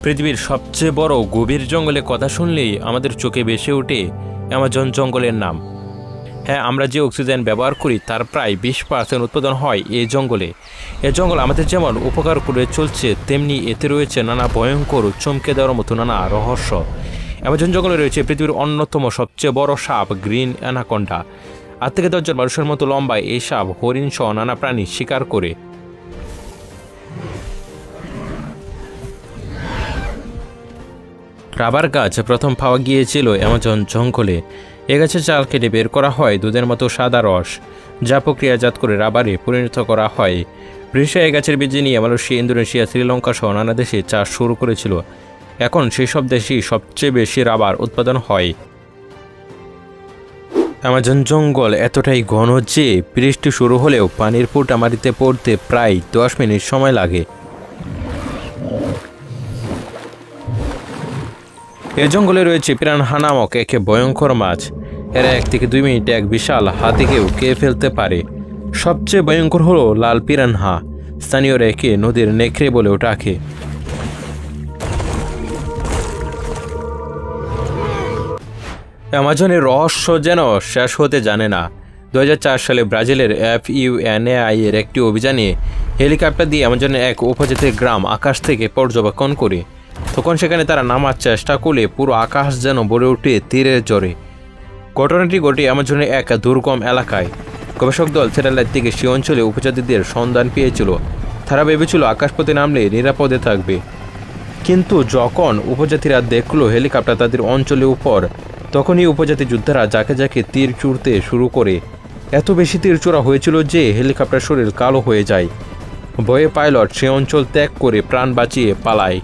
পৃথিবীর সবচেয়ে বড় গভীর জঙ্গলের কথা শুনলেই আমাদের চোখে ভেসে ওঠে অ্যামাজন জঙ্গলের নাম। হ্যাঁ, আমরা যে অক্সিজেন ব্যবহার করি তার প্রায় 20% উৎপাদন হয় এই জঙ্গলে। এই জঙ্গল আমাদের যেমন উপকার করে চলছে, তেমনি এতে রয়েছে নানা ভয়ঙ্কর চমকে দেওয়ার মতো নানা রহস্য। অ্যামাজন জঙ্গলে রয়েছে পৃথিবীর অন্যতম সবচেয়ে বড় সাপ গ্রিন অ্যানাকোন্ডা। 8 থেকে 10 জন মানুষের মতো লম্বা এই সাপ হরিণ সহ নানা প্রাণী শিকার করে। রাবার গাছ প্রথম পাওয়া গিয়েছিল অ্যামাজন জঙ্গলে। এ গাছের চাল কেটে বের করা হয় দুধের মতো সাদা রস, যা প্রক্রিয়াজাত করে রাবারে পরিণত করা হয়। ব্রিটিশরা এই গাছের বীজ নিয়ে মালয়েশিয়া, ইন্দোনেশিয়া, শ্রীলঙ্কা সহ নানা দেশে চাষ শুরু করেছিল। এখন সেই সব দেশেই সবচেয়ে বেশি রাবার উৎপাদন হয়। অ্যামাজন জঙ্গল এতটাই ঘন যে বৃষ্টি শুরু হলেও পানির ফোঁটা মাটিতে পড়তে প্রায় 10 মিনিট সময় লাগে। এই জঙ্গলে রয়েছে পিরানহা নামক এক ভয়ঙ্কর মাছ। এরা 1 থেকে 2 মিনিটে এক বিশাল হাতিকেও খেয়ে ফেলতে পারে। সবচেয়ে ভয়ঙ্কর হলো লাল পিরানহা। স্থানীয়রা একে নদীর নেকড়ে বলেও ডাকে। অ্যামাজনের রহস্য যেন শেষ হতে জানে না। 2004 সালে ব্রাজিলের FUNAI এর একটি অভিযানে হেলিকপ্টার দিয়ে অ্যামাজনের এক উপজাতির গ্রাম আকাশ থেকে পর্যবেক্ষণ করে। তখন সেখানে তারা নামার চেষ্টা করলে পুরো আকাশ যেন ভরে ওঠে তীরের জ্বরে। ঘটনাটি ঘটে অ্যামাজনের এক দুর্গম এলাকায়। গবেষক দল স্যাটেলাইট থেকে সে অঞ্চলে উপজাতিদের সন্ধান পেয়েছিল। তারা ভেবেছিল আকাশপথে নামলে নিরাপদে থাকবে, কিন্তু যখন উপজাতিরা দেখল হেলিকপ্টার তাদের অঞ্চলের উপর, তখনই উপজাতি যোদ্ধারা যাকে যাকে তীর ছুড়তে শুরু করে। এত বেশি তীর ছোড়া হয়েছিল যে হেলিকপ্টার শরীর কালো হয়ে যায়। ভয়ে পাইলট সে অঞ্চল ত্যাগ করে প্রাণ বাঁচিয়ে পালায়।